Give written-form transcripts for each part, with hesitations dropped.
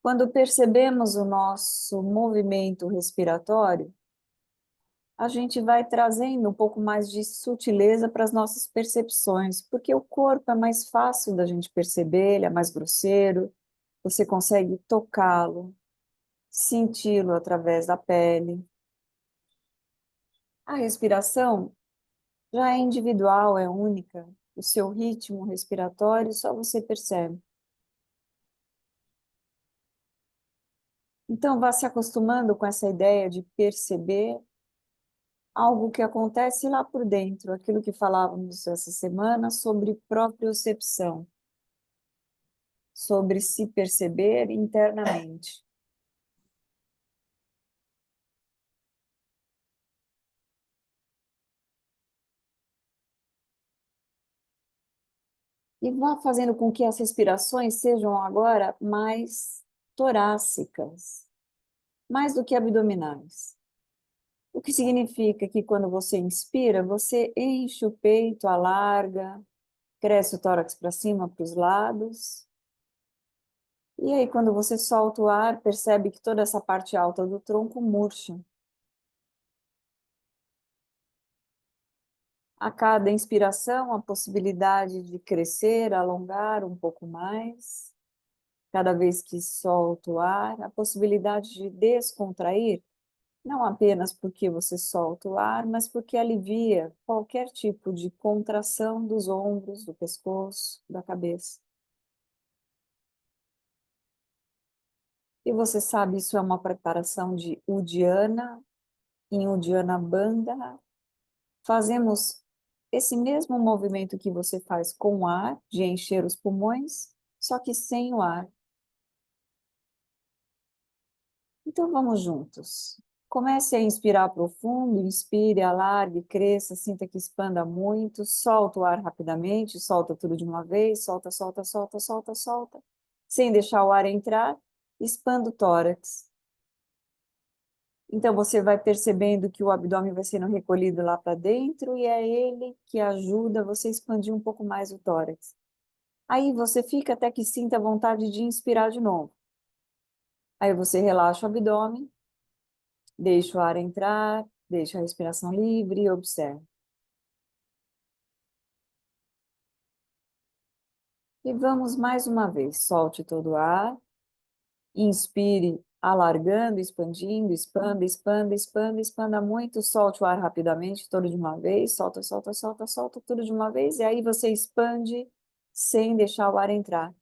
quando percebemos o nosso movimento respiratório, a gente vai trazendo um pouco mais de sutileza para as nossas percepções, porque o corpo é mais fácil da gente perceber, ele é mais grosseiro, você consegue tocá-lo, senti-lo através da pele. A respiração já é individual, é única, o seu ritmo respiratório só você percebe. Então, vá se acostumando com essa ideia de perceber algo que acontece lá por dentro, aquilo que falávamos essa semana sobre propriocepção, sobre se perceber internamente. E vá fazendo com que as respirações sejam agora mais torácicas, mais do que abdominais. O que significa que quando você inspira, você enche o peito, alarga, cresce o tórax para cima, para os lados. E aí, quando você solta o ar, percebe que toda essa parte alta do tronco murcha. A cada inspiração, a possibilidade de crescer, alongar um pouco mais. Cada vez que solta o ar, a possibilidade de descontrair, não apenas porque você solta o ar, mas porque alivia qualquer tipo de contração dos ombros, do pescoço, da cabeça. E você sabe, isso é uma preparação de Uddiyana. Em Uddiyana Bandha, fazemos esse mesmo movimento que você faz com o ar, de encher os pulmões, só que sem o ar. Então vamos juntos. Comece a inspirar profundo, inspire, alargue, cresça, sinta que expanda muito, solta o ar rapidamente, solta tudo de uma vez, solta, solta, solta, solta, solta, sem deixar o ar entrar, expanda o tórax. Então você vai percebendo que o abdômen vai sendo recolhido lá para dentro e é ele que ajuda você a expandir um pouco mais o tórax. Aí você fica até que sinta vontade de inspirar de novo. Aí você relaxa o abdômen, deixa o ar entrar, deixa a respiração livre e observa. E vamos mais uma vez. Solte todo o ar, inspire, alargando, expandindo, expanda, expanda, expanda, expanda muito, solte o ar rapidamente, todo de uma vez, solta, solta, solta, solta, tudo de uma vez, e aí você expande sem deixar o ar entrar.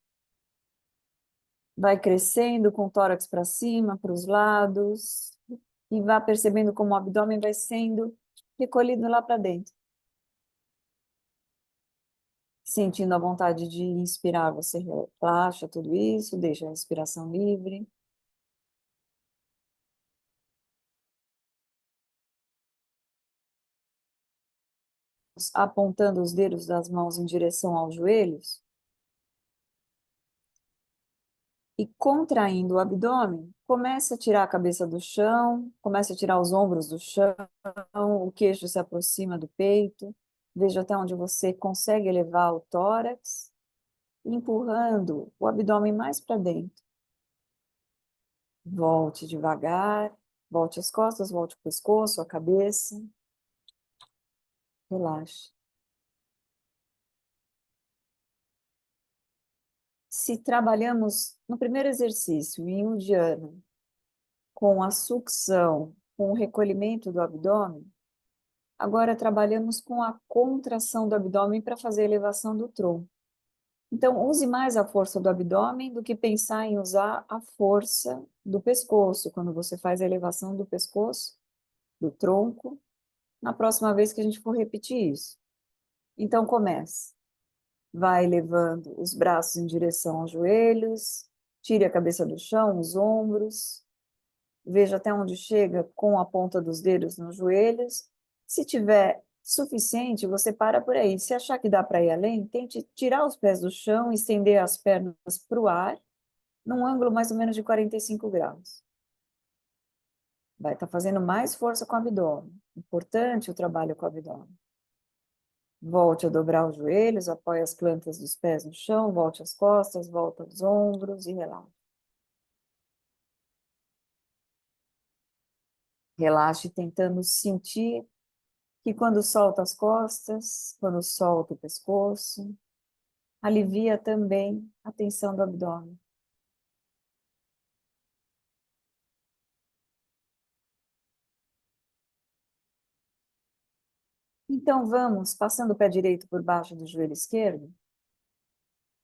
Vai crescendo com o tórax para cima, para os lados, e vá percebendo como o abdômen vai sendo recolhido lá para dentro. Sentindo a vontade de inspirar, você relaxa tudo isso, deixa a respiração livre. Apontando os dedos das mãos em direção aos joelhos e contraindo o abdômen, comece a tirar a cabeça do chão, comece a tirar os ombros do chão, o queixo se aproxima do peito, veja até onde você consegue elevar o tórax, empurrando o abdômen mais para dentro. Volte devagar, volte as costas, volte o pescoço, a cabeça, relaxe. Se trabalhamos no primeiro exercício, em Uddiyana, com a sucção, com o recolhimento do abdômen, agora trabalhamos com a contração do abdômen para fazer a elevação do tronco. Então, use mais a força do abdômen do que pensar em usar a força do pescoço, quando você faz a elevação do pescoço, do tronco, na próxima vez que a gente for repetir isso. Então, comece. Vai levando os braços em direção aos joelhos, tire a cabeça do chão, os ombros, veja até onde chega com a ponta dos dedos nos joelhos. Se tiver suficiente, você para por aí. Se achar que dá para ir além, tente tirar os pés do chão, estender as pernas para o ar, num ângulo mais ou menos de 45 graus. Vai estar fazendo mais força com o abdômen. Importante o trabalho com o abdômen. Volte a dobrar os joelhos, apoie as plantas dos pés no chão, volte as costas, volta os ombros e relaxe. Relaxe tentando sentir que quando solta as costas, quando solta o pescoço, alivia também a tensão do abdômen. Então vamos passando o pé direito por baixo do joelho esquerdo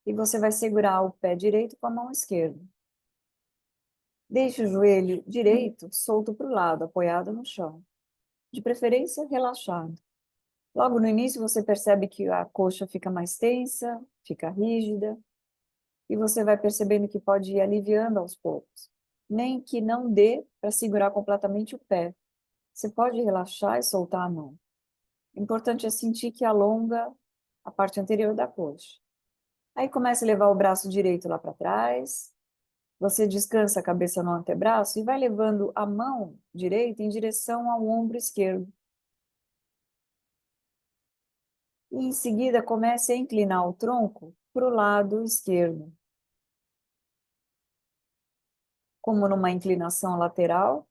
e você vai segurar o pé direito com a mão esquerda. Deixe o joelho direito solto para o lado, apoiado no chão, de preferência relaxado. Logo no início você percebe que a coxa fica mais tensa, fica rígida, e você vai percebendo que pode ir aliviando aos poucos. Nem que não dê para segurar completamente o pé. Você pode relaxar e soltar a mão. O importante é sentir que alonga a parte anterior da coxa. Aí começa a levar o braço direito lá para trás. Você descansa a cabeça no antebraço e vai levando a mão direita em direção ao ombro esquerdo. E em seguida comece a inclinar o tronco para o lado esquerdo, como numa inclinação lateral.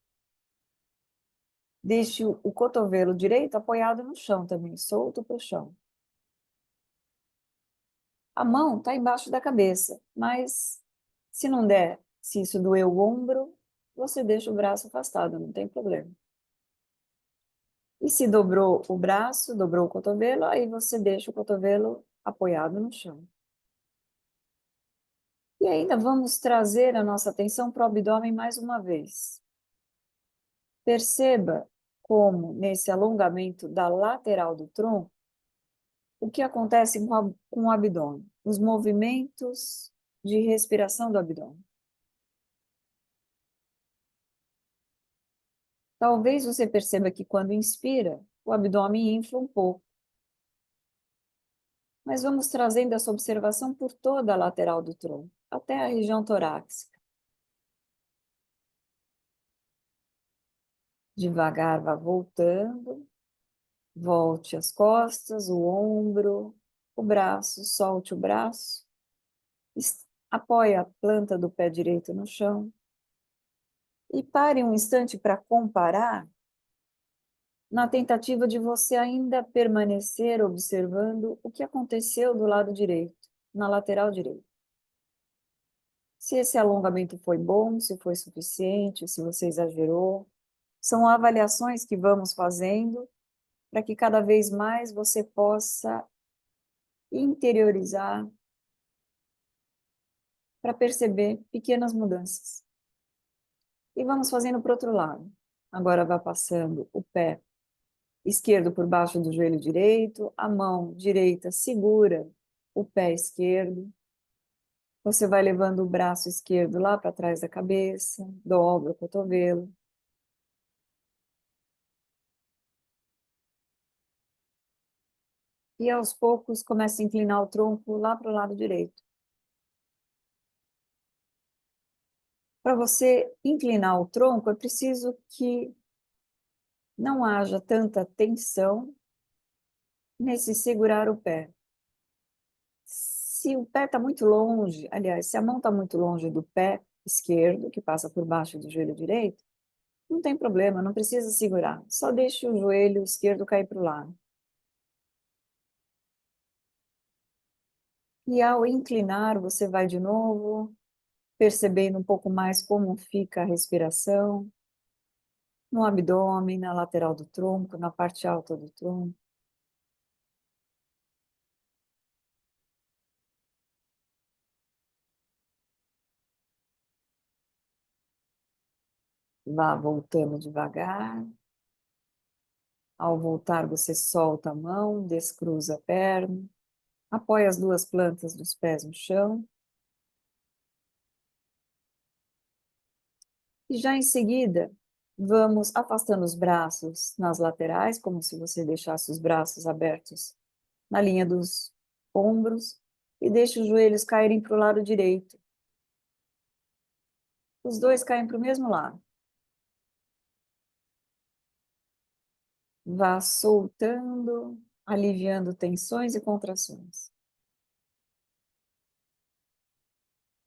Deixe o cotovelo direito apoiado no chão também, solto para o chão. A mão está embaixo da cabeça, mas se não der, se isso doer o ombro, você deixa o braço afastado, não tem problema. E se dobrou o braço, dobrou o cotovelo, aí você deixa o cotovelo apoiado no chão. E ainda vamos trazer a nossa atenção para o abdômen mais uma vez. Perceba como, nesse alongamento da lateral do tronco, o que acontece com o abdômen? Os movimentos de respiração do abdômen. Talvez você perceba que quando inspira, o abdômen infla um pouco. Mas vamos trazendo essa observação por toda a lateral do tronco, até a região torácica. Devagar vá voltando, volte as costas, o ombro, o braço, solte o braço, apoie a planta do pé direito no chão e pare um instante para comparar, na tentativa de você ainda permanecer observando o que aconteceu do lado direito, na lateral direita. Se esse alongamento foi bom, se foi suficiente, se você exagerou, são avaliações que vamos fazendo para que cada vez mais você possa interiorizar para perceber pequenas mudanças. E vamos fazendo para o outro lado. Agora vá passando o pé esquerdo por baixo do joelho direito, a mão direita segura o pé esquerdo. Você vai levando o braço esquerdo lá para trás da cabeça, dobra o cotovelo. E aos poucos começa a inclinar o tronco lá para o lado direito. Para você inclinar o tronco, é preciso que não haja tanta tensão nesse segurar o pé. Se o pé está muito longe, aliás, se a mão está muito longe do pé esquerdo, que passa por baixo do joelho direito, não tem problema, não precisa segurar. Só deixe o joelho esquerdo cair para o lado. E ao inclinar, você vai de novo, percebendo um pouco mais como fica a respiração, no abdômen, na lateral do tronco, na parte alta do tronco. Vá voltando devagar. Ao voltar, você solta a mão, descruza a perna, apoia as duas plantas dos pés no chão. E já em seguida, vamos afastando os braços nas laterais, como se você deixasse os braços abertos na linha dos ombros, e deixe os joelhos caírem para o lado direito. Os dois caem para o mesmo lado. Vá soltando aliviando tensões e contrações.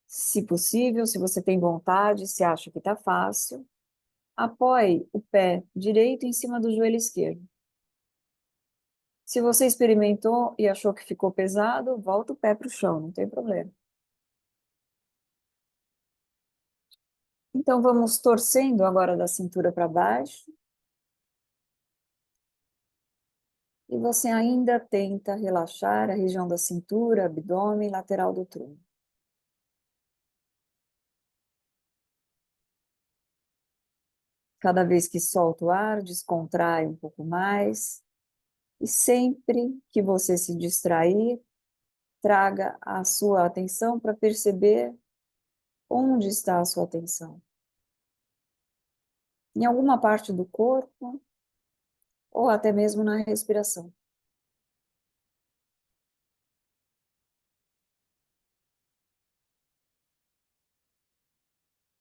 Se possível, se você tem vontade, se acha que está fácil, apoie o pé direito em cima do joelho esquerdo. Se você experimentou e achou que ficou pesado, volta o pé para o chão, não tem problema. Então, vamos torcendo agora da cintura para baixo. E você ainda tenta relaxar a região da cintura, abdômen, lateral do tronco. Cada vez que solta o ar, descontrai um pouco mais. E sempre que você se distrair, traga a sua atenção para perceber onde está a sua atenção. Em alguma parte do corpo ou até mesmo na respiração.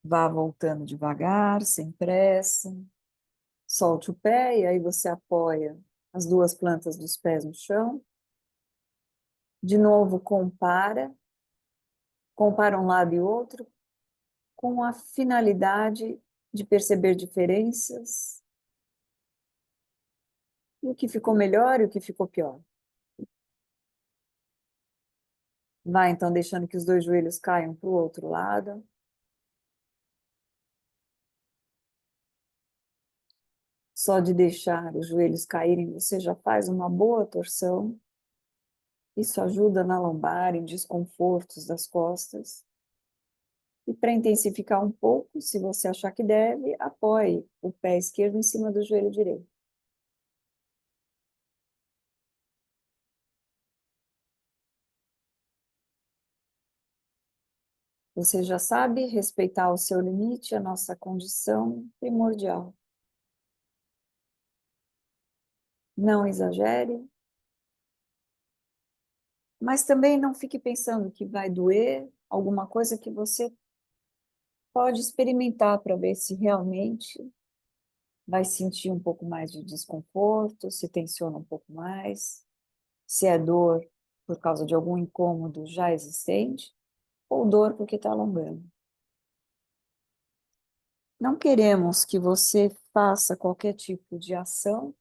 Vá voltando devagar, sem pressa. Solte o pé e aí você apoia as duas plantas dos pés no chão. De novo, compara um lado e outro, com a finalidade de perceber diferenças, e o que ficou melhor e o que ficou pior. Vai então deixando que os dois joelhos caiam para o outro lado. Só de deixar os joelhos caírem, você já faz uma boa torção. Isso ajuda na lombar, em desconfortos das costas. E para intensificar um pouco, se você achar que deve, apoie o pé esquerdo em cima do joelho direito. Você já sabe respeitar o seu limite, a nossa condição primordial. Não exagere, mas também não fique pensando que vai doer, alguma coisa que você pode experimentar para ver se realmente vai sentir um pouco mais de desconforto, se tensiona um pouco mais, se é dor por causa de algum incômodo já existente, ou dor porque está alongando. Não queremos que você faça qualquer tipo de ação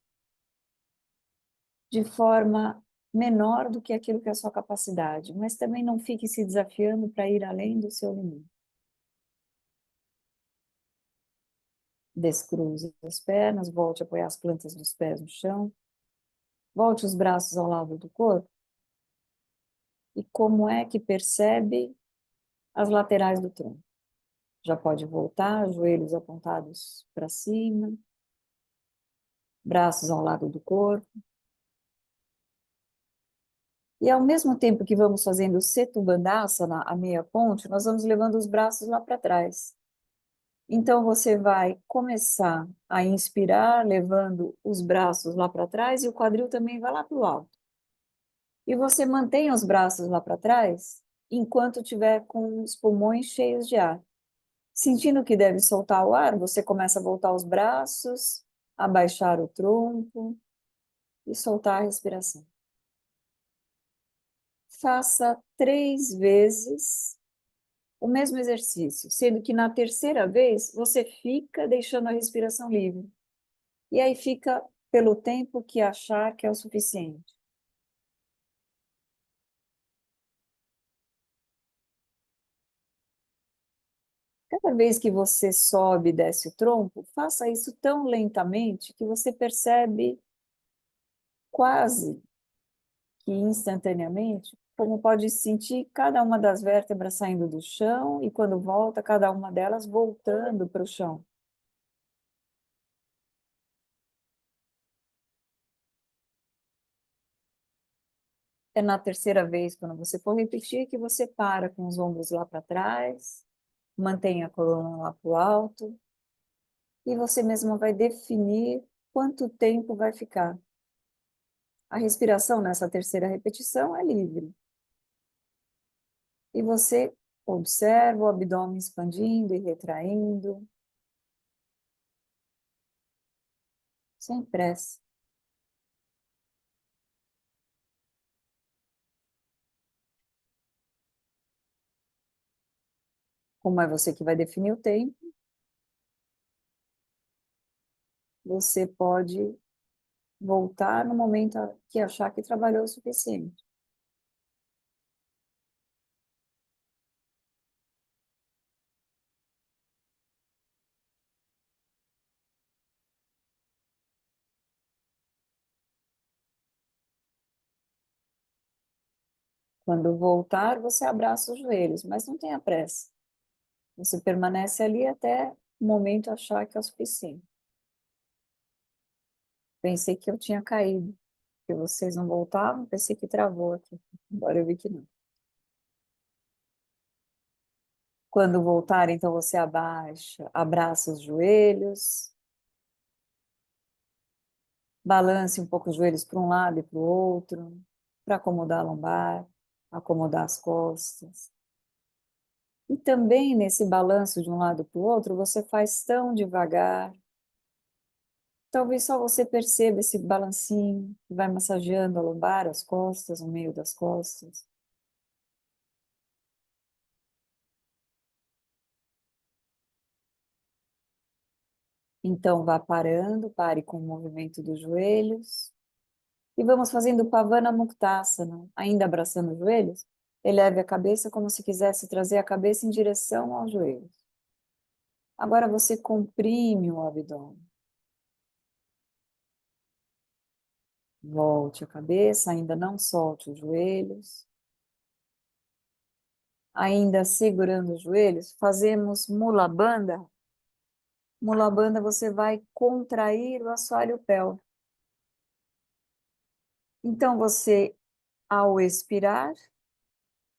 de forma menor do que aquilo que é a sua capacidade, mas também não fique se desafiando para ir além do seu limite. Descruze as pernas, volte a apoiar as plantas dos pés no chão, volte os braços ao lado do corpo. E como é que percebe as laterais do tronco? Já pode voltar, joelhos apontados para cima, braços ao lado do corpo. E ao mesmo tempo que vamos fazendo o Setu Bandhasana, a meia ponte, nós vamos levando os braços lá para trás. Então você vai começar a inspirar, levando os braços lá para trás e o quadril também vai lá para o alto. E você mantém os braços lá para trás enquanto tiver com os pulmões cheios de ar. Sentindo que deve soltar o ar, você começa a voltar os braços, abaixar o tronco e soltar a respiração. Faça 3 vezes o mesmo exercício, sendo que na terceira vez você fica deixando a respiração livre. E aí fica pelo tempo que achar que é o suficiente. Cada vez que você sobe e desce o tronco, faça isso tão lentamente que você percebe quase que instantaneamente como pode sentir cada uma das vértebras saindo do chão e quando volta, cada uma delas voltando para o chão. É na terceira vez, quando você for repetir, que você para com os ombros lá para trás, mantenha a coluna lá para o alto, e você mesmo vai definir quanto tempo vai ficar. A respiração nessa terceira repetição é livre. E você observa o abdômen expandindo e retraindo, sem pressa. Como é você que vai definir o tempo, você pode voltar no momento que achar que trabalhou o suficiente. Quando voltar, você abraça os joelhos, mas não tenha pressa. Você permanece ali até o momento achar que é o suficiente. Pensei que eu tinha caído, que vocês não voltavam, pensei que travou aqui. Agora eu vi que não. Quando voltar, então você abaixa, abraça os joelhos, balance um pouco os joelhos para um lado e para o outro, para acomodar a lombar, acomodar as costas. E também nesse balanço de um lado para o outro, você faz tão devagar. Talvez só você perceba esse balancinho que vai massageando a lombar, as costas, no meio das costas. Então vá parando, pare com o movimento dos joelhos. E vamos fazendo Pavana Muktasana, ainda abraçando os joelhos. Eleve a cabeça como se quisesse trazer a cabeça em direção aos joelhos. Agora você comprime o abdômen. Volte a cabeça, ainda não solte os joelhos. Ainda segurando os joelhos, fazemos Mula Bandha. Mula Bandha, você vai contrair o assoalho pélvico. Então você, ao expirar,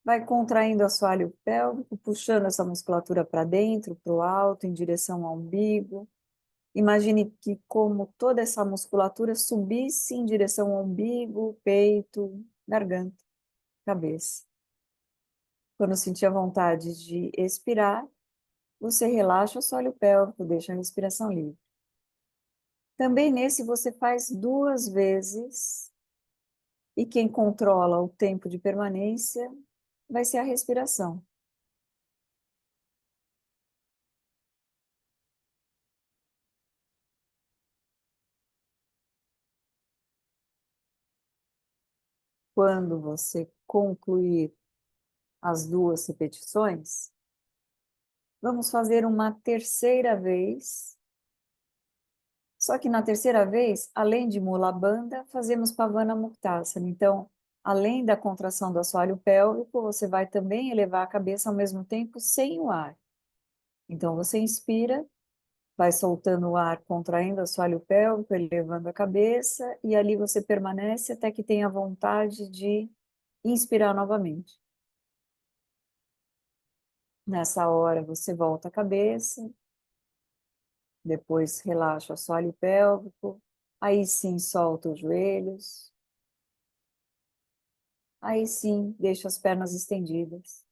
vai contraindo o assoalho pélvico, puxando essa musculatura para dentro, para o alto, em direção ao umbigo. Imagine que como toda essa musculatura subisse em direção ao umbigo, peito, garganta, cabeça. Quando sentir a vontade de expirar, você relaxa o assoalho pélvico, deixa a respiração livre. Também nesse você faz 2 vezes, e quem controla o tempo de permanência vai ser a respiração. Quando você concluir as 2 repetições, vamos fazer uma terceira vez. Só que na terceira vez, além de Mula Bandha, fazemos Pavana Muktasana. Então, além da contração do assoalho pélvico, você vai também elevar a cabeça ao mesmo tempo sem o ar. Então, você inspira, vai soltando o ar, contraindo o assoalho pélvico, elevando a cabeça, e ali você permanece até que tenha vontade de inspirar novamente. Nessa hora, você volta a cabeça, depois relaxa o assoalho pélvico, aí sim solta os joelhos, aí sim deixa as pernas estendidas.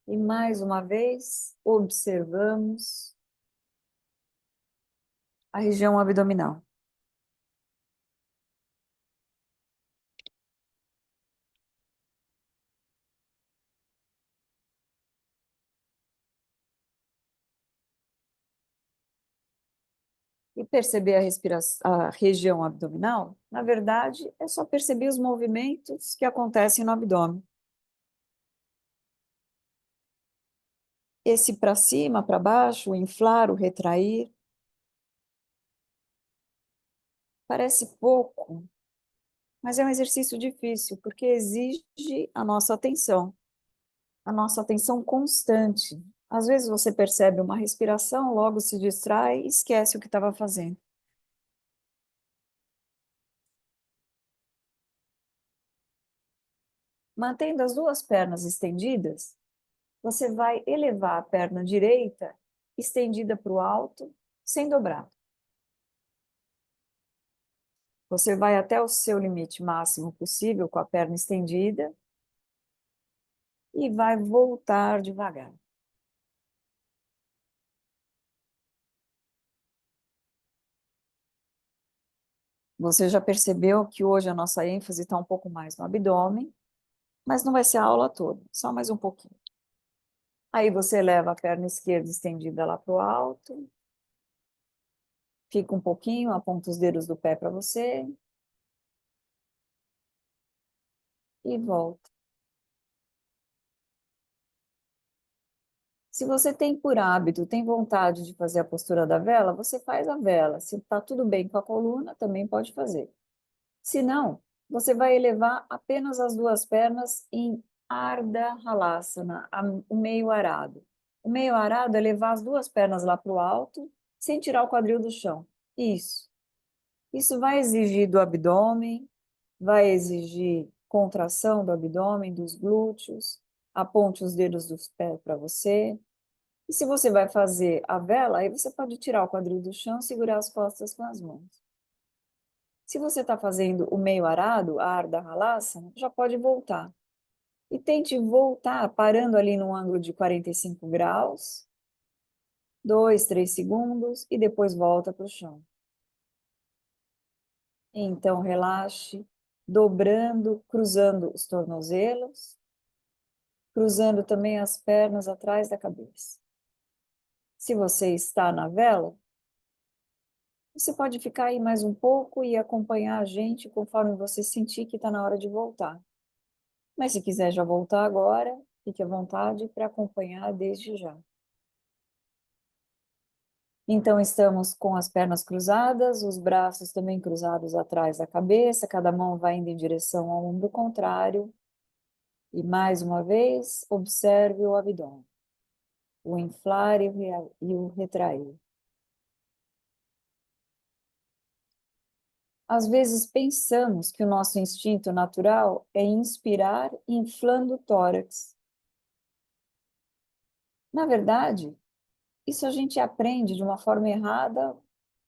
E mais uma vez, observamos a região abdominal. E perceber a região abdominal, na verdade, é só perceber os movimentos que acontecem no abdômen. Esse para cima, para baixo, o inflar, o retrair. Parece pouco, mas é um exercício difícil, porque exige a nossa atenção constante. Às vezes você percebe uma respiração, logo se distrai e esquece o que estava fazendo. Mantendo as 2 pernas estendidas, você vai elevar a perna direita estendida para o alto, sem dobrar. Você vai até o seu limite máximo possível com a perna estendida e vai voltar devagar. Você já percebeu que hoje a nossa ênfase está um pouco mais no abdômen, mas não vai ser a aula toda, só mais um pouquinho. Aí você leva a perna esquerda estendida lá para o alto. Fica um pouquinho, aponta os dedos do pé para você. E volta. Se você tem por hábito, tem vontade de fazer a postura da vela, você faz a vela. Se está tudo bem com a coluna, também pode fazer. Se não, você vai elevar apenas as duas pernas em Ardha Halasana, o meio arado. O meio arado é levar as duas pernas lá para o alto, sem tirar o quadril do chão. Isso. Isso vai exigir do abdômen, vai exigir contração do abdômen, dos glúteos, aponte os dedos dos pés para você. E se você vai fazer a vela, aí você pode tirar o quadril do chão, segurar as costas com as mãos. Se você está fazendo o meio arado, a Ardha Halasana, já pode voltar. E tente voltar parando ali no ângulo de 45 graus, 2, 3 segundos, e depois volta para o chão. Então, relaxe, dobrando, cruzando os tornozelos, cruzando também as pernas atrás da cabeça. Se você está na vela, você pode ficar aí mais um pouco e acompanhar a gente conforme você sentir que está na hora de voltar. Mas se quiser já voltar agora, fique à vontade para acompanhar desde já. Então, estamos com as pernas cruzadas, os braços também cruzados atrás da cabeça, cada mão vai indo em direção ao ombro contrário. E mais uma vez, observe o abdômen, o inflar e o retrair. Às vezes pensamos que o nosso instinto natural é inspirar inflando o tórax. Na verdade, isso a gente aprende de uma forma errada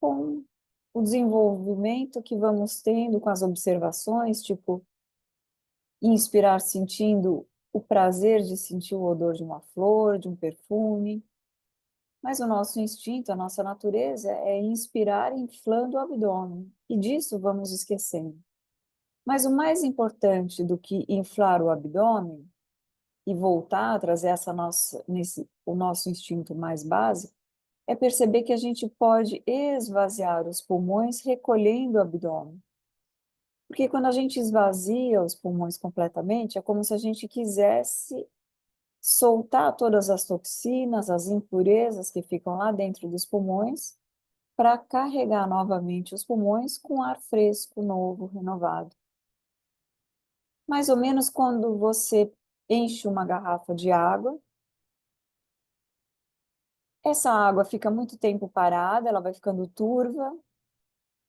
com o desenvolvimento que vamos tendo com as observações, tipo, inspirar sentindo o prazer de sentir o odor de uma flor, de um perfume. Mas o nosso instinto, a nossa natureza é inspirar inflando o abdômen, e disso vamos esquecendo. Mas o mais importante do que inflar o abdômen e voltar a trazer o nosso instinto mais básico, é perceber que a gente pode esvaziar os pulmões recolhendo o abdômen. Porque quando a gente esvazia os pulmões completamente, é como se a gente quisesse soltar todas as toxinas, as impurezas que ficam lá dentro dos pulmões, para carregar novamente os pulmões com ar fresco, novo, renovado. Mais ou menos quando você enche uma garrafa de água, essa água fica muito tempo parada, ela vai ficando turva.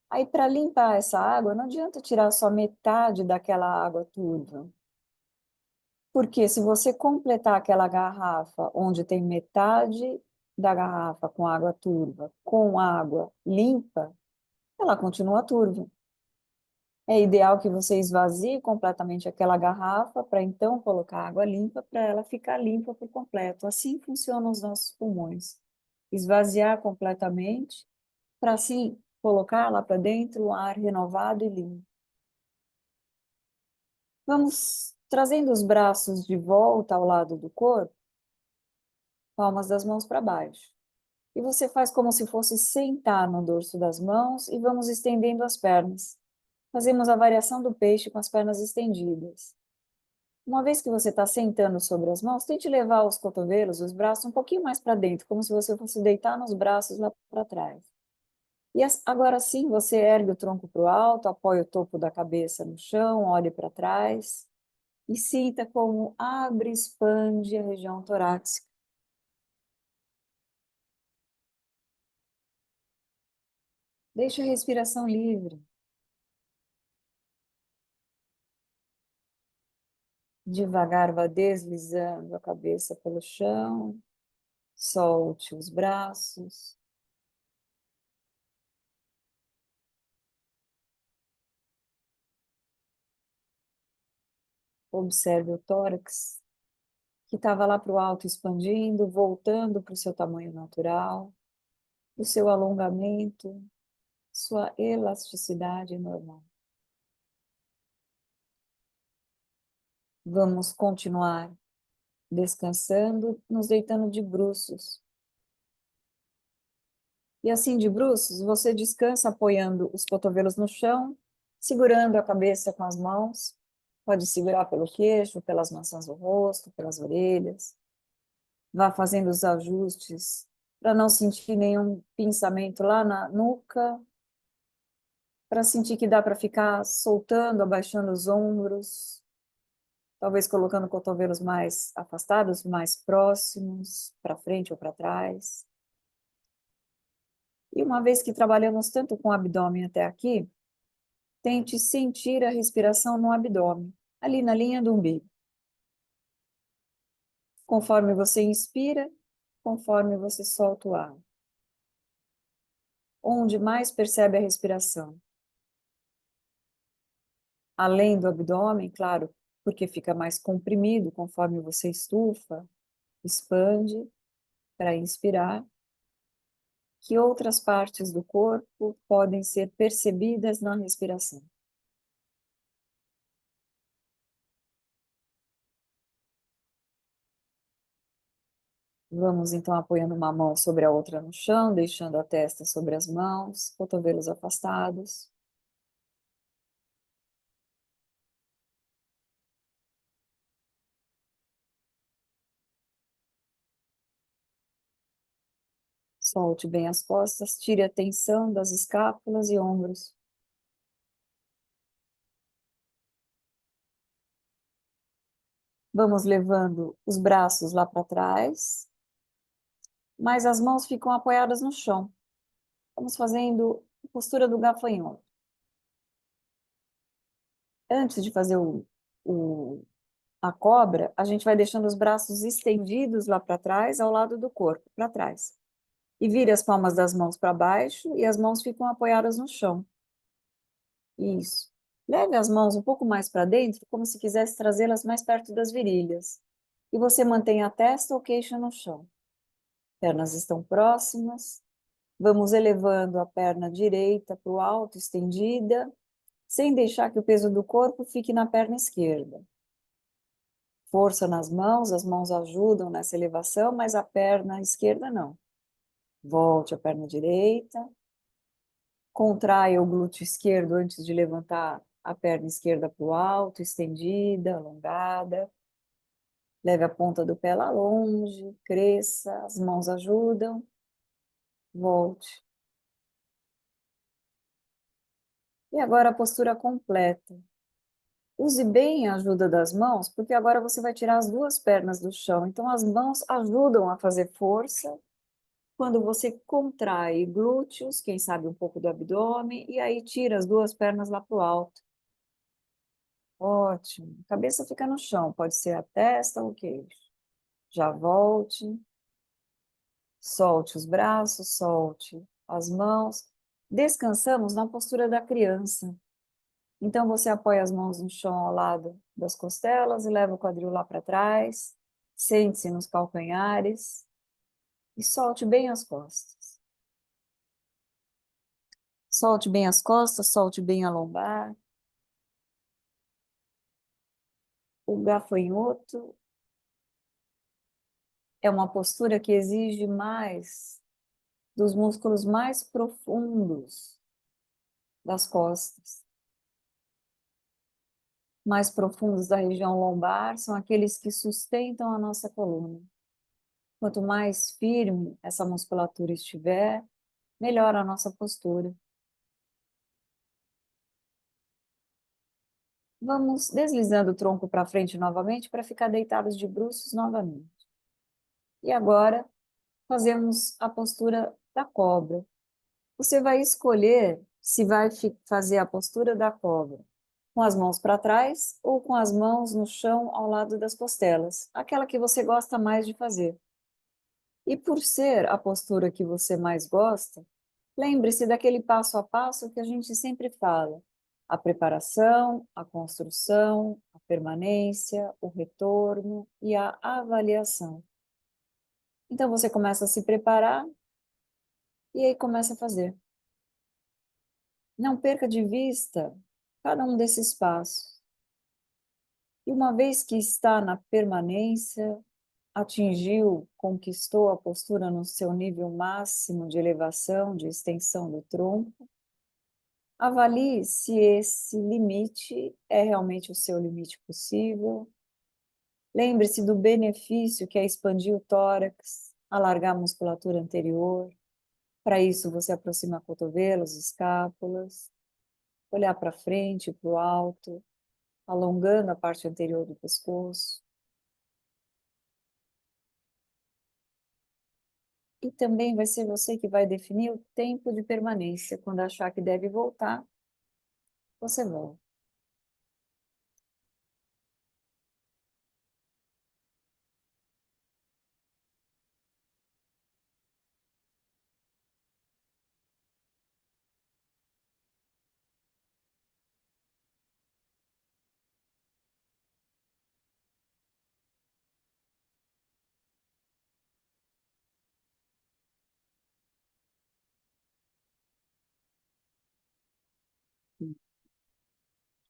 Aí, para limpar essa água, não adianta tirar só metade daquela água turva. Porque se você completar aquela garrafa onde tem metade da garrafa com água turva, com água limpa, ela continua turva. É ideal que você esvazie completamente aquela garrafa para então colocar água limpa para ela ficar limpa por completo. Assim funcionam os nossos pulmões. Esvaziar completamente para assim colocar lá para dentro o ar renovado e limpo. Vamos trazendo os braços de volta ao lado do corpo, palmas das mãos para baixo. E você faz como se fosse sentar no dorso das mãos e vamos estendendo as pernas. Fazemos a variação do peixe com as pernas estendidas. Uma vez que você está sentando sobre as mãos, tente levar os cotovelos, os braços um pouquinho mais para dentro, como se você fosse deitar nos braços lá para trás. E agora sim, você ergue o tronco para o alto, apoia o topo da cabeça no chão, olhe para trás e sinta como abre e expande a região torácica. Deixa a respiração livre. Devagar vá deslizando a cabeça pelo chão, solte os braços. Observe o tórax, que estava lá para o alto expandindo, voltando para o seu tamanho natural, o seu alongamento, sua elasticidade normal. Vamos continuar descansando, nos deitando de bruços. E assim, de bruços, você descansa apoiando os cotovelos no chão, segurando a cabeça com as mãos. Pode segurar pelo queixo, pelas maçãs do rosto, pelas orelhas. Vá fazendo os ajustes para não sentir nenhum pinçamento lá na nuca, para sentir que dá para ficar soltando, abaixando os ombros, talvez colocando cotovelos mais afastados, mais próximos, para frente ou para trás. E uma vez que trabalhamos tanto com o abdômen até aqui, tente sentir a respiração no abdômen, ali na linha do umbigo. Conforme você inspira, conforme você solta o ar. Onde mais percebe a respiração? Além do abdômen, claro, porque fica mais comprimido conforme você estufa, expande para inspirar. Que outras partes do corpo podem ser percebidas na respiração? Vamos então apoiando uma mão sobre a outra no chão, deixando a testa sobre as mãos, cotovelos afastados. Solte bem as costas, tire a tensão das escápulas e ombros. Vamos levando os braços lá para trás, mas as mãos ficam apoiadas no chão. Vamos fazendo a postura do gafanhoto. Antes de fazer a cobra, a gente vai deixando os braços estendidos lá para trás, ao lado do corpo, para trás. E vire as palmas das mãos para baixo e as mãos ficam apoiadas no chão. Isso. Leve as mãos um pouco mais para dentro, como se quisesse trazê-las mais perto das virilhas. E você mantém a testa ou queixo no chão. Pernas estão próximas. Vamos elevando a perna direita para o alto, estendida, sem deixar que o peso do corpo fique na perna esquerda. Força nas mãos, as mãos ajudam nessa elevação, mas a perna esquerda não. Volte a perna direita. Contraia o glúteo esquerdo antes de levantar a perna esquerda para o alto, estendida, alongada. Leve a ponta do pé lá longe, cresça, as mãos ajudam. Volte. E agora a postura completa. Use bem a ajuda das mãos, porque agora você vai tirar as duas pernas do chão. Então, as mãos ajudam a fazer força quando você contrai glúteos, quem sabe um pouco do abdômen, e aí tira as duas pernas lá para o alto. Ótimo. A cabeça fica no chão, pode ser a testa ou o queixo. Já volte. Solte os braços, solte as mãos. Descansamos na postura da criança. Então, você apoia as mãos no chão ao lado das costelas e leva o quadril lá para trás. Sente-se nos calcanhares e solte bem as costas. Solte bem as costas, solte bem a lombar. O gafanhoto é uma postura que exige mais dos músculos mais profundos das costas. Mais profundos da região lombar são aqueles que sustentam a nossa coluna. Quanto mais firme essa musculatura estiver, melhor a nossa postura. Vamos deslizando o tronco para frente novamente para ficar deitados de bruços novamente. E agora fazemos a postura da cobra. Você vai escolher se vai fazer a postura da cobra com as mãos para trás ou com as mãos no chão ao lado das costelas, aquela que você gosta mais de fazer. E por ser a postura que você mais gosta, lembre-se daquele passo a passo que a gente sempre fala: a preparação, a construção, a permanência, o retorno e a avaliação. Então você começa a se preparar e aí começa a fazer. Não perca de vista cada um desses passos. E uma vez que está na permanência, atingiu, conquistou a postura no seu nível máximo de elevação, de extensão do tronco. Avalie se esse limite é realmente o seu limite possível. Lembre-se do benefício que é expandir o tórax, alargar a musculatura anterior. Para isso, você aproxima cotovelos, escápulas, olhar para frente, para o alto, alongando a parte anterior do pescoço. E também vai ser você que vai definir o tempo de permanência. Quando achar que deve voltar, você volta.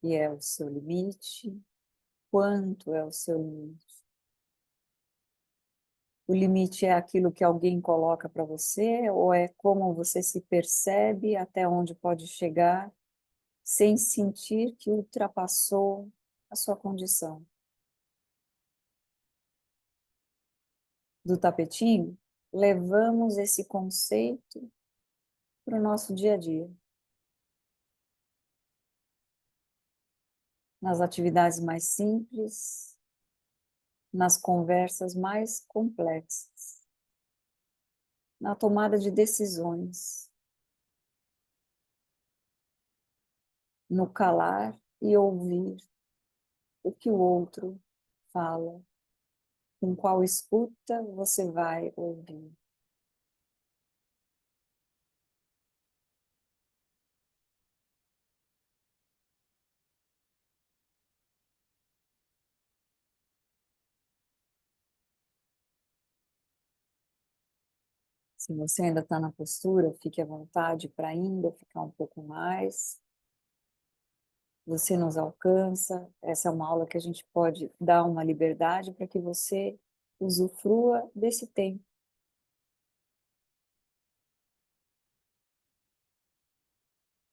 Que é o seu limite? Quanto é o seu limite? O limite é aquilo que alguém coloca para você, ou é como você se percebe, até onde pode chegar, sem sentir que ultrapassou a sua condição? Do tapetinho, levamos esse conceito para o nosso dia a dia, nas atividades mais simples, nas conversas mais complexas, na tomada de decisões, no calar e ouvir o que o outro fala, com qual escuta você vai ouvir. Se você ainda está na postura, fique à vontade para ainda ficar um pouco mais. Você nos alcança. Essa é uma aula que a gente pode dar uma liberdade para que você usufrua desse tempo.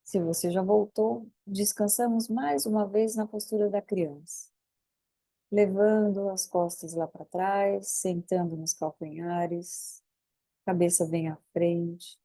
Se você já voltou, descansamos mais uma vez na postura da criança, levando as costas lá para trás, sentando nos calcanhares, cabeça bem à frente.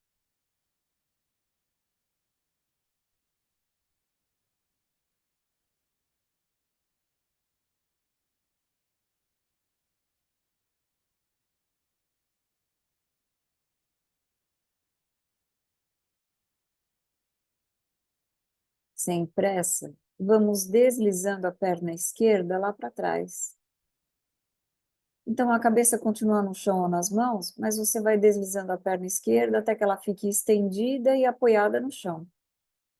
Sem pressa, vamos deslizando a perna esquerda lá para trás. Então a cabeça continua no chão ou nas mãos, mas você vai deslizando a perna esquerda até que ela fique estendida e apoiada no chão.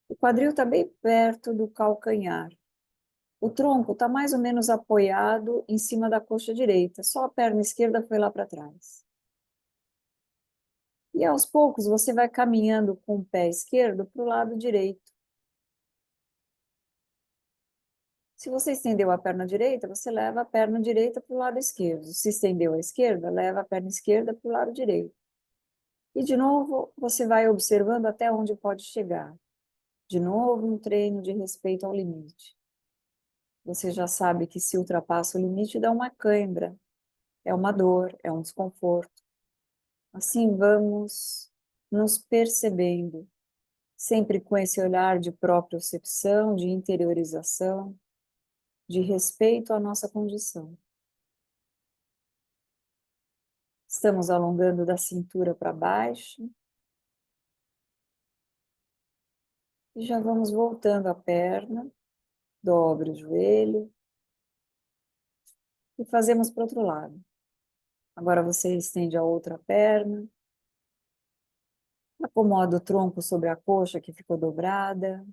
O quadril está bem perto do calcanhar. O tronco está mais ou menos apoiado em cima da coxa direita, só a perna esquerda foi lá para trás. E aos poucos você vai caminhando com o pé esquerdo para o lado direito. Se você estendeu a perna direita, você leva a perna direita para o lado esquerdo. Se estendeu a esquerda, leva a perna esquerda para o lado direito. E de novo, você vai observando até onde pode chegar. De novo, um treino de respeito ao limite. Você já sabe que se ultrapassa o limite, dá uma cãibra, é uma dor, é um desconforto. Assim vamos nos percebendo, sempre com esse olhar de propriocepção, de interiorização, de respeito à nossa condição. Estamos alongando da cintura para baixo. E já vamos voltando a perna, dobre o joelho e fazemos para o outro lado. Agora você estende a outra perna, acomoda o tronco sobre a coxa que ficou dobrada,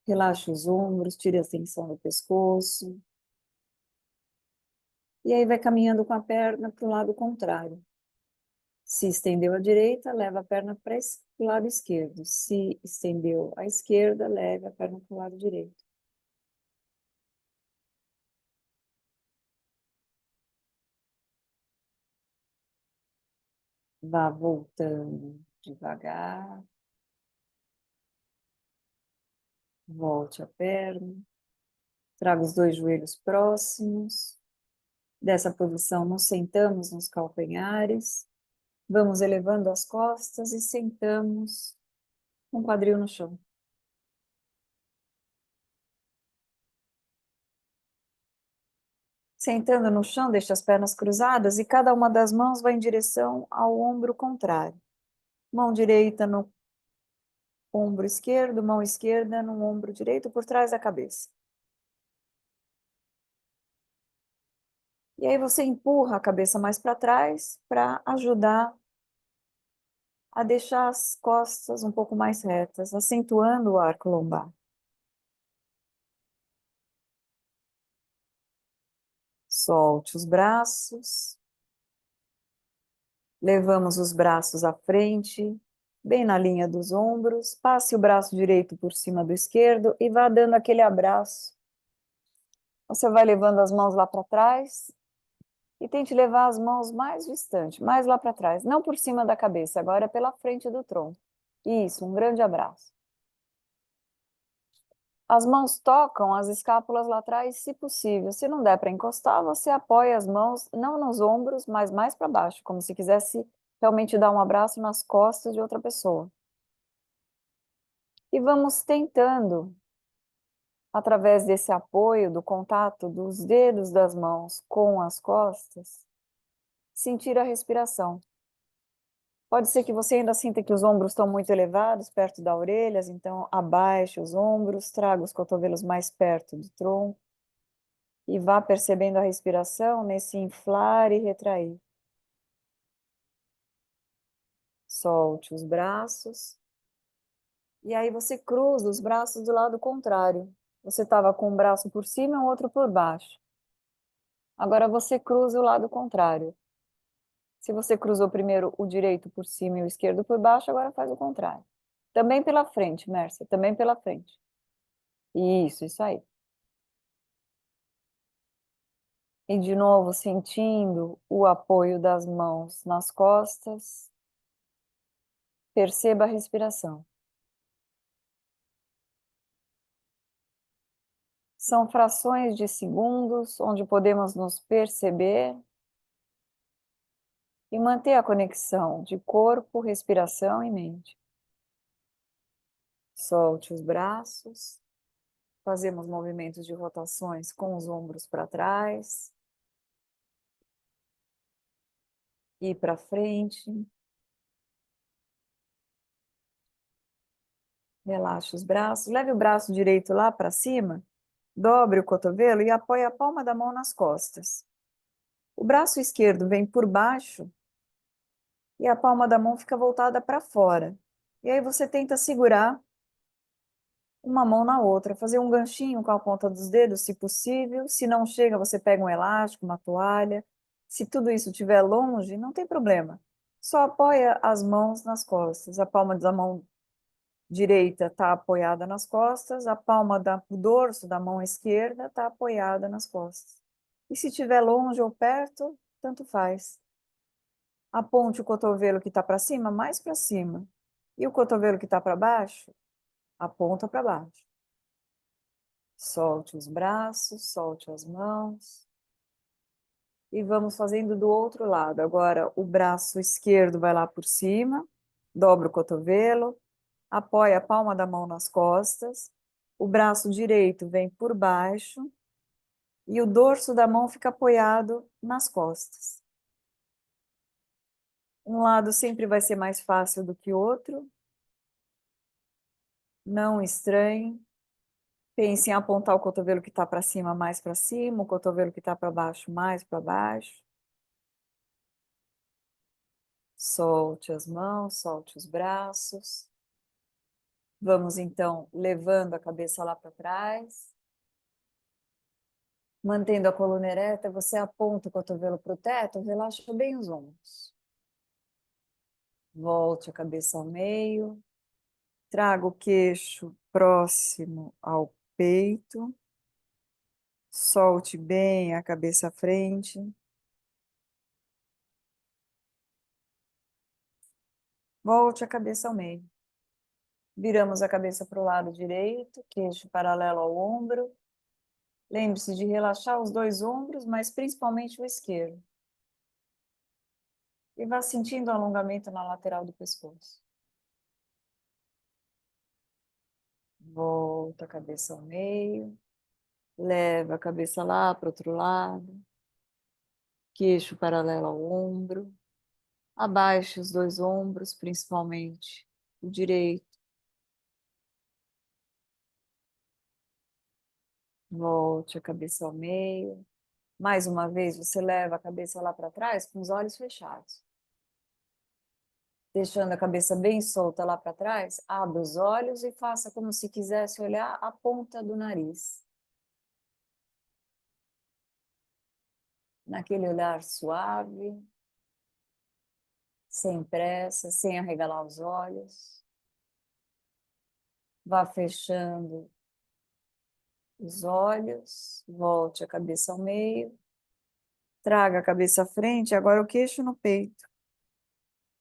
relaxa os ombros, tira a tensão do pescoço. E aí vai caminhando com a perna para o lado contrário. Se estendeu à direita, leva a perna para o lado esquerdo. Se estendeu à esquerda, leva a perna para o lado direito. Vá voltando devagar. Volte a perna. Traga os dois joelhos próximos. Dessa posição, nos sentamos nos calcanhares. Vamos elevando as costas e sentamos com o quadril no chão. Sentando no chão, deixe as pernas cruzadas e cada uma das mãos vai em direção ao ombro contrário. Mão direita no ombro esquerdo, mão esquerda no ombro direito por trás da cabeça. E aí você empurra a cabeça mais para trás para ajudar a deixar as costas um pouco mais retas, acentuando o arco lombar. Solte os braços. Levamos os braços à frente, bem na linha dos ombros. Passe o braço direito por cima do esquerdo e vá dando aquele abraço. Você vai levando as mãos lá para trás e tente levar as mãos mais distante, mais lá para trás, não por cima da cabeça, agora é pela frente do tronco. Isso, um grande abraço. As mãos tocam as escápulas lá atrás, se possível. Se não der para encostar, você apoia as mãos não nos ombros, mas mais para baixo, como se quisesse realmente dar um abraço nas costas de outra pessoa. E vamos tentando, através desse apoio, do contato dos dedos das mãos com as costas, sentir a respiração. Pode ser que você ainda sinta que os ombros estão muito elevados, perto das orelhas, então abaixe os ombros, traga os cotovelos mais perto do tronco e vá percebendo a respiração nesse inflar e retrair. Solte os braços e aí você cruza os braços do lado contrário. Você estava com um braço por cima e o outro por baixo. Agora você cruza o lado contrário. Se você cruzou primeiro o direito por cima e o esquerdo por baixo, agora faz o contrário. Também pela frente, Mércia, também pela frente. Isso aí. E de novo, sentindo o apoio das mãos nas costas. Perceba a respiração. São frações de segundos onde podemos nos perceber e manter a conexão de corpo, respiração e mente. Solte os braços. Fazemos movimentos de rotações com os ombros para trás e para frente. Relaxe os braços. Leve o braço direito lá para cima, dobre o cotovelo e apoie a palma da mão nas costas. O braço esquerdo vem por baixo e a palma da mão fica voltada para fora. E aí você tenta segurar uma mão na outra, fazer um ganchinho com a ponta dos dedos, se possível. Se não chega, você pega um elástico, uma toalha. Se tudo isso estiver longe, não tem problema. Só apoia as mãos nas costas. A palma da mão direita está apoiada nas costas, a palma do dorso da mão esquerda está apoiada nas costas. E se estiver longe ou perto, tanto faz. Aponte o cotovelo que está para cima, mais para cima. E o cotovelo que está para baixo, aponta para baixo. Solte os braços, solte as mãos. E vamos fazendo do outro lado. Agora, o braço esquerdo vai lá por cima, dobra o cotovelo, apoia a palma da mão nas costas. O braço direito vem por baixo e o dorso da mão fica apoiado nas costas. Um lado sempre vai ser mais fácil do que o outro. Não estranhe. Pense em apontar o cotovelo que está para cima mais para cima, o cotovelo que está para baixo mais para baixo. Solte as mãos, solte os braços. Vamos então levando a cabeça lá para trás. Mantendo a coluna ereta, você aponta o cotovelo para o teto, relaxa bem os ombros. Volte a cabeça ao meio. Traga o queixo próximo ao peito. Solte bem a cabeça à frente. Volte a cabeça ao meio. Viramos a cabeça para o lado direito, queixo paralelo ao ombro. Lembre-se de relaxar os dois ombros, mas principalmente o esquerdo. E vá sentindo o alongamento na lateral do pescoço. Volta a cabeça ao meio. Leva a cabeça lá para o outro lado. Queixo paralelo ao ombro. Abaixe os dois ombros, principalmente o direito. Volte a cabeça ao meio. Mais uma vez, você leva a cabeça lá para trás com os olhos fechados. Deixando a cabeça bem solta lá para trás, abra os olhos e faça como se quisesse olhar a ponta do nariz. Naquele olhar suave, sem pressa, sem arregalar os olhos. Vá fechando os olhos, volte a cabeça ao meio. Traga a cabeça à frente, agora o queixo no peito.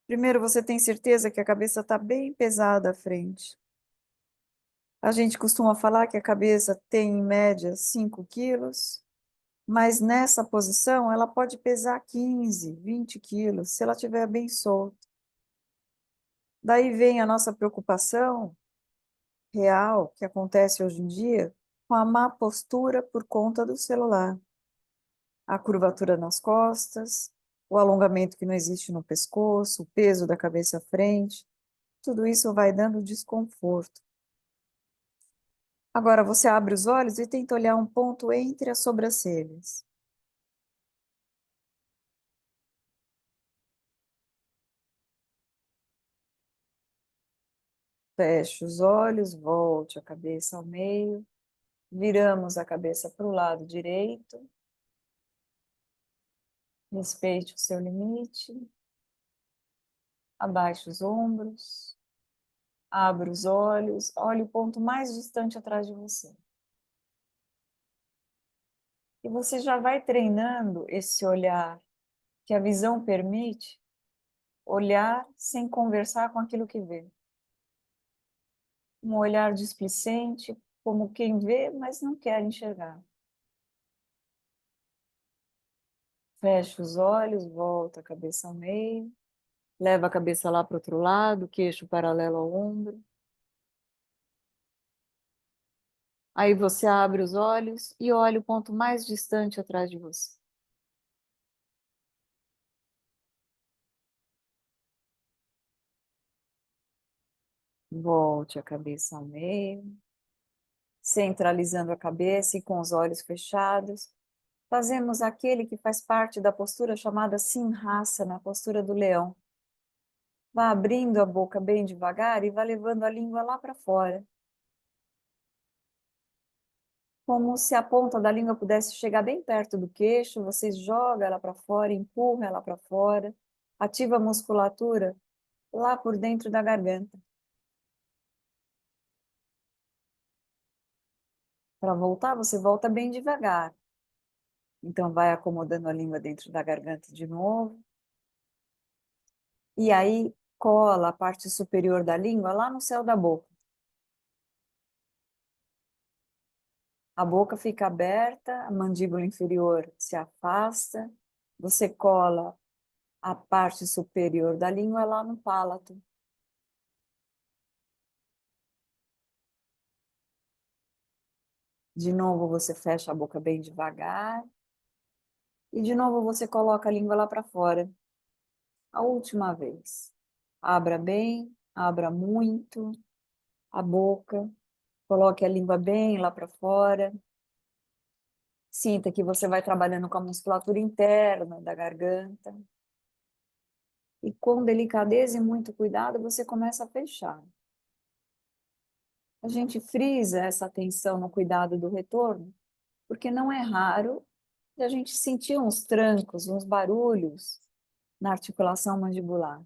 Primeiro, você tem certeza que a cabeça está bem pesada à frente. A gente costuma falar que a cabeça tem, em média, 5 quilos, mas nessa posição ela pode pesar 15, 20 quilos, se ela estiver bem solta. Daí vem a nossa preocupação real, que acontece hoje em dia, com a má postura por conta do celular. A curvatura nas costas, o alongamento que não existe no pescoço, o peso da cabeça à frente, tudo isso vai dando desconforto. Agora você abre os olhos e tenta olhar um ponto entre as sobrancelhas. Feche os olhos, volte a cabeça ao meio, viramos a cabeça para o lado direito, respeite o seu limite, abaixe os ombros, abra os olhos, olhe o ponto mais distante atrás de você. E você já vai treinando esse olhar, que a visão permite olhar sem conversar com aquilo que vê. Um olhar displicente, como quem vê, mas não quer enxergar. Fecha os olhos, volta a cabeça ao meio, leva a cabeça lá para o outro lado, queixo paralelo ao ombro. Aí você abre os olhos e olha o ponto mais distante atrás de você. Volte a cabeça ao meio, centralizando a cabeça e com os olhos fechados. Fazemos aquele que faz parte da postura chamada Simhasana, na postura do leão. Vá abrindo a boca bem devagar e vá levando a língua lá para fora. Como se a ponta da língua pudesse chegar bem perto do queixo, você joga ela para fora, empurra ela para fora, ativa a musculatura lá por dentro da garganta. Para voltar, você volta bem devagar. Então, vai acomodando a língua dentro da garganta de novo. E aí, cola a parte superior da língua lá no céu da boca. A boca fica aberta, a mandíbula inferior se afasta. Você cola a parte superior da língua lá no palato. De novo, você fecha a boca bem devagar. E de novo, você coloca a língua lá para fora. A última vez. Abra bem, abra muito a boca. Coloque a língua bem lá para fora. Sinta que você vai trabalhando com a musculatura interna da garganta. E com delicadeza e muito cuidado, você começa a fechar. A gente frisa essa atenção no cuidado do retorno, porque não é raro a gente sentir uns trancos, uns barulhos na articulação mandibular.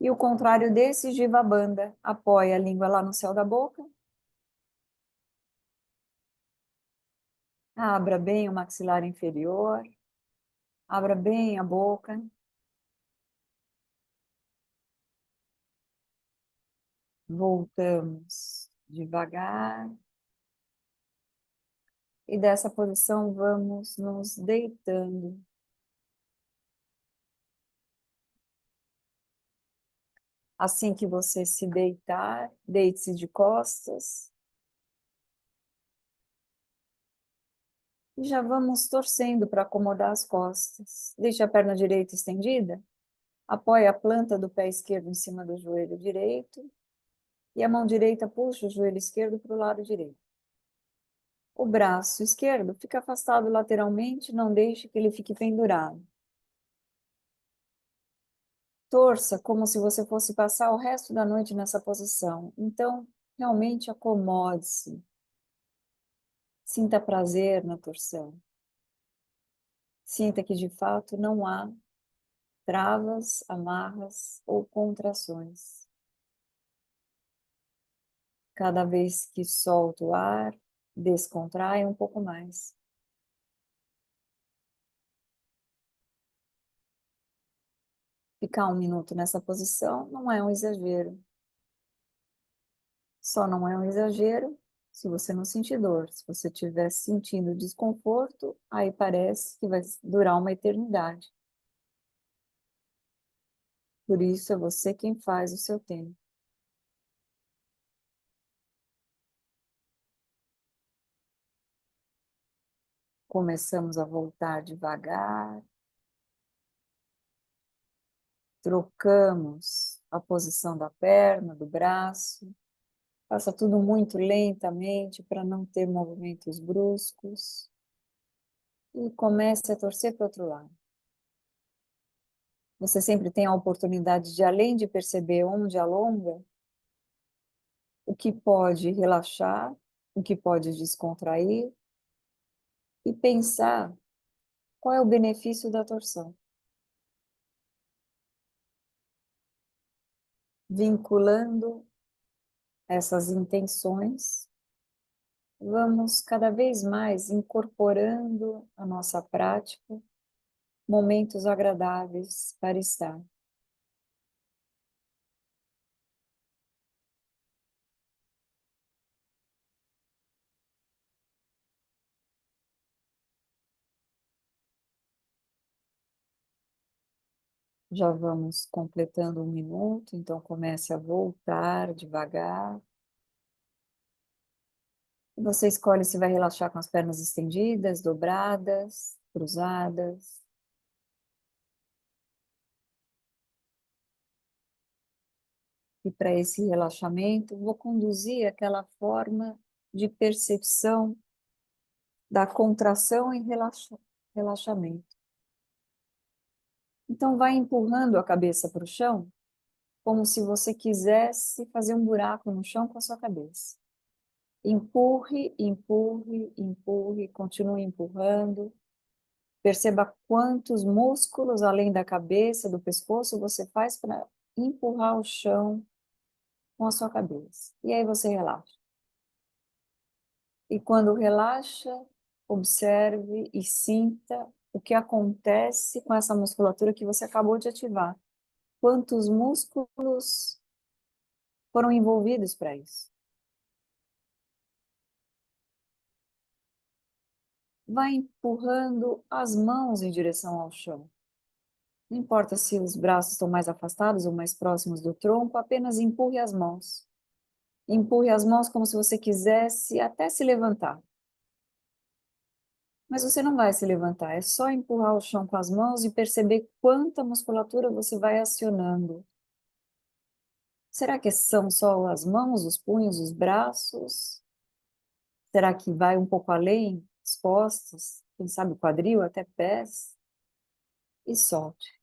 E o contrário desse, Jiva Bandha, apoia a língua lá no céu da boca, abra bem o maxilar inferior, abra bem a boca, Voltamos devagar. E dessa posição vamos nos deitando. Assim que você se deitar, deite-se de costas. E já vamos torcendo para acomodar as costas. Deixe a perna direita estendida. Apoie a planta do pé esquerdo em cima do joelho direito. E a mão direita puxa o joelho esquerdo para o lado direito. O braço esquerdo fica afastado lateralmente, não deixe que ele fique pendurado. Torça como se você fosse passar o resto da noite nessa posição. Então, realmente acomode-se. Sinta prazer na torção. Sinta que de fato não há travas, amarras ou contrações. Cada vez que solta o ar, descontrai um pouco mais. Ficar 1 minuto nessa posição não é um exagero. Só não é um exagero se você não sentir dor. Se você estiver sentindo desconforto, aí parece que vai durar uma eternidade. Por isso é você quem faz o seu tempo. Começamos a voltar devagar. Trocamos a posição da perna, do braço. Faça tudo muito lentamente para não ter movimentos bruscos. E comece a torcer para o outro lado. Você sempre tem a oportunidade de, além de perceber onde alonga, o que pode relaxar, o que pode descontrair e pensar qual é o benefício da torção. Vinculando essas intenções, vamos cada vez mais incorporando a nossa prática momentos agradáveis para estar. Já vamos completando 1 minuto, então comece a voltar devagar. Você escolhe se vai relaxar com as pernas estendidas, dobradas, cruzadas. E para esse relaxamento, vou conduzir aquela forma de percepção da contração e relaxamento. Então, vai empurrando a cabeça para o chão, como se você quisesse fazer um buraco no chão com a sua cabeça. Empurre, empurre, empurre, continue empurrando. Perceba quantos músculos, além da cabeça, do pescoço, você faz para empurrar o chão com a sua cabeça. E aí você relaxa. E quando relaxa, observe e sinta o que acontece com essa musculatura que você acabou de ativar. Quantos músculos foram envolvidos para isso? Vai empurrando as mãos em direção ao chão. Não importa se os braços estão mais afastados ou mais próximos do tronco, apenas empurre as mãos. Empurre as mãos como se você quisesse até se levantar. Mas você não vai se levantar, é só empurrar o chão com as mãos e perceber quanta musculatura você vai acionando. Será que são só as mãos, os punhos, os braços? Será que vai um pouco além? As costas, quem sabe o quadril, até pés? E solte.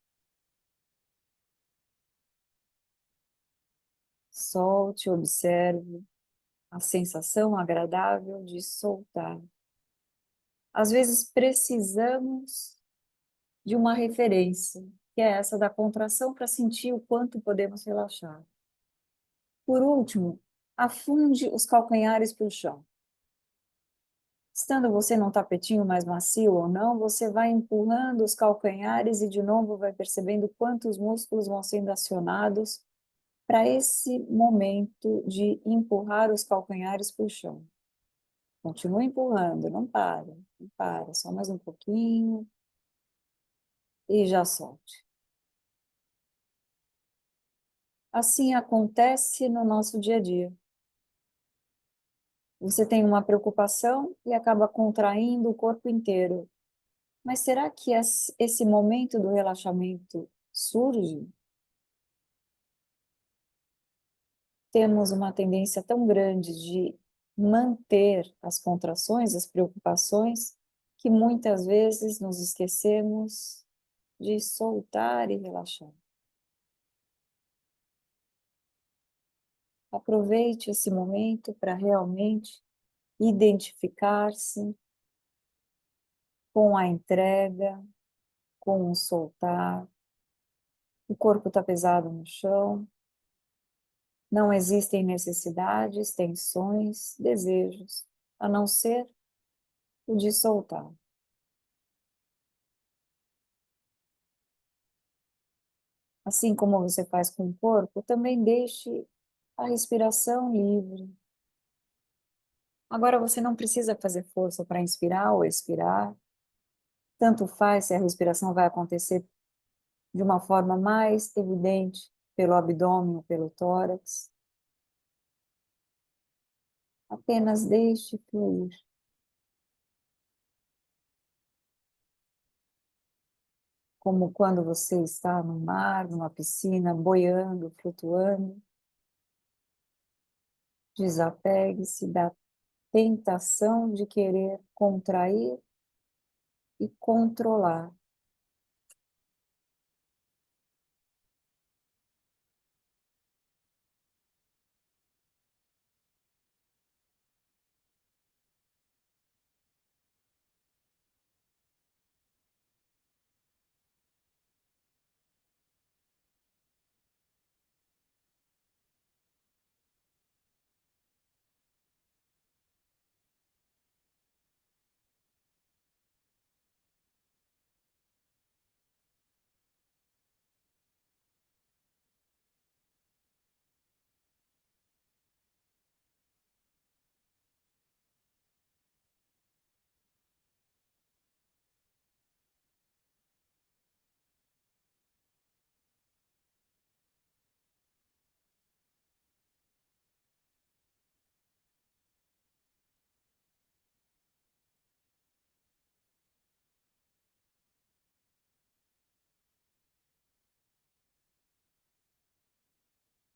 Solte, observe a sensação agradável de soltar. Às vezes precisamos de uma referência, que é essa da contração, para sentir o quanto podemos relaxar. Por último, afunde os calcanhares para o chão. Estando você num tapetinho mais macio ou não, você vai empurrando os calcanhares e de novo vai percebendo quantos músculos vão sendo acionados para esse momento de empurrar os calcanhares para o chão. Continua empurrando, não para, não para, só mais um pouquinho e já solte. Assim acontece no nosso dia a dia. Você tem uma preocupação e acaba contraindo o corpo inteiro. Mas será que esse momento do relaxamento surge? Temos uma tendência tão grande de manter as contrações, as preocupações, que muitas vezes nos esquecemos de soltar e relaxar. Aproveite esse momento para realmente identificar-se com a entrega, com o soltar. O corpo está pesado no chão, não existem necessidades, tensões, desejos, a não ser o de soltar. Assim como você faz com o corpo, também deixe a respiração livre. Agora você não precisa fazer força para inspirar ou expirar. Tanto faz se a respiração vai acontecer de uma forma mais evidente pelo abdômen ou pelo tórax. Apenas deixe fluir. Como quando você está no mar, numa piscina, boiando, flutuando. Desapegue-se da tentação de querer contrair e controlar.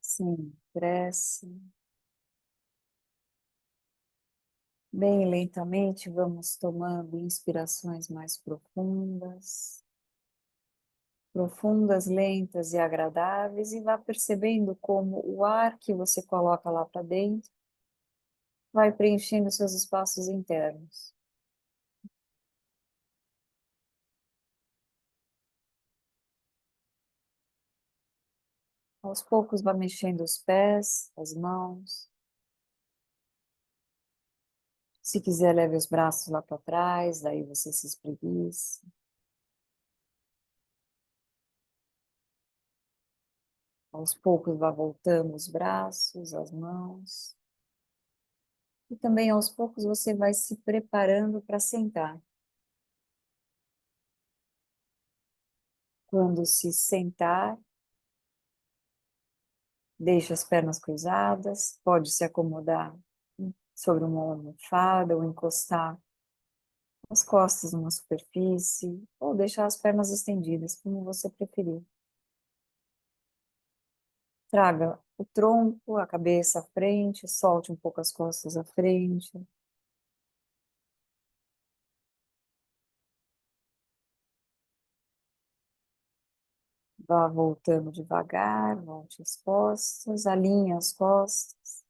Sim, cresce. Bem lentamente vamos tomando inspirações mais profundas. Profundas, lentas e agradáveis, e vá percebendo como o ar que você coloca lá para dentro vai preenchendo seus espaços internos. Aos poucos vá mexendo os pés, as mãos. Se quiser, leve os braços lá para trás, daí você se espreguiça. Aos poucos vá voltando os braços, as mãos. E também aos poucos você vai se preparando para sentar. Quando se sentar, deixe as pernas cruzadas, pode se acomodar sobre uma almofada ou encostar as costas numa superfície ou deixar as pernas estendidas, como você preferir. Traga o tronco, a cabeça à frente, solte um pouco as costas à frente. Vá voltando devagar, volte as costas, alinhe as costas.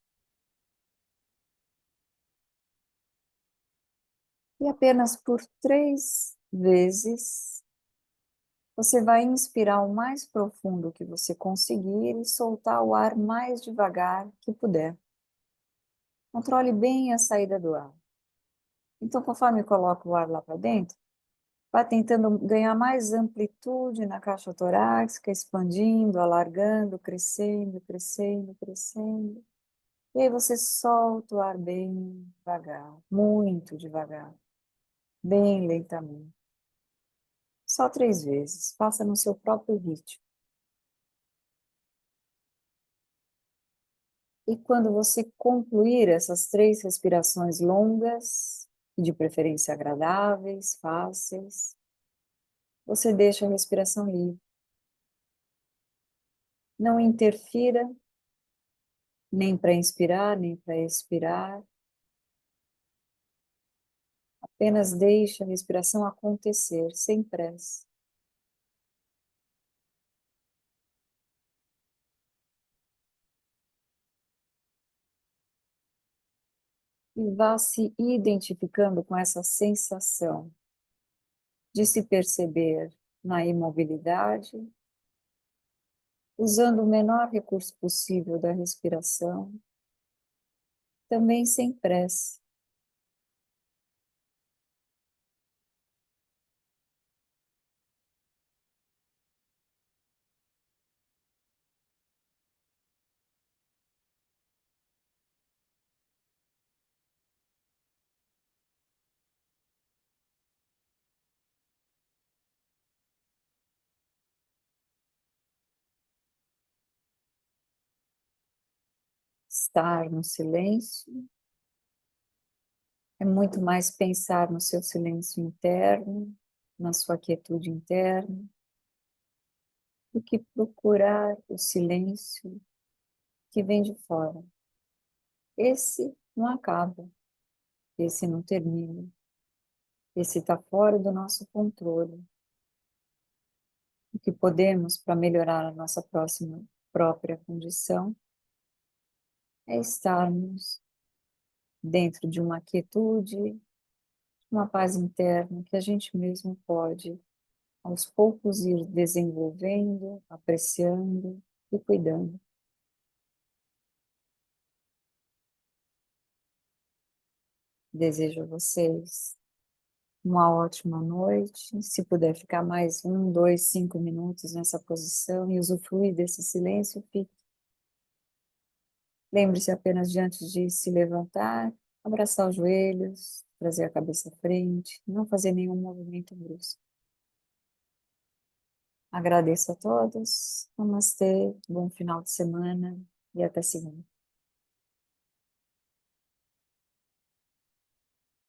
E apenas por 3 vezes, você vai inspirar o mais profundo que você conseguir e soltar o ar mais devagar que puder. Controle bem a saída do ar. Então, conforme coloca o ar lá para dentro, Vá tentando ganhar mais amplitude na caixa torácica, expandindo, alargando, crescendo, crescendo, crescendo. E aí você solta o ar bem devagar, muito devagar, bem lentamente. Só 3 vezes, faça no seu próprio ritmo. E quando você concluir essas 3 respirações longas, e de preferência agradáveis, fáceis, você deixa a respiração livre. Não interfira, nem para inspirar, nem para expirar. Apenas deixe a respiração acontecer, sem pressa. E vá se identificando com essa sensação de se perceber na imobilidade, usando o menor recurso possível da respiração, também sem pressa. Estar no silêncio é muito mais pensar no seu silêncio interno, na sua quietude interna, do que procurar o silêncio que vem de fora. Esse não acaba, esse não termina, esse está fora do nosso controle. O que podemos para melhorar a nossa própria condição é estarmos dentro de uma quietude, uma paz interna que a gente mesmo pode, aos poucos, ir desenvolvendo, apreciando e cuidando. Desejo a vocês uma ótima noite. Se puder ficar mais 1, 2, 5 minutos nessa posição e usufruir desse silêncio, fique. Lembre-se apenas de antes de se levantar, abraçar os joelhos, trazer a cabeça à frente, não fazer nenhum movimento brusco. Agradeço a todos, namastê, bom final de semana e até segunda.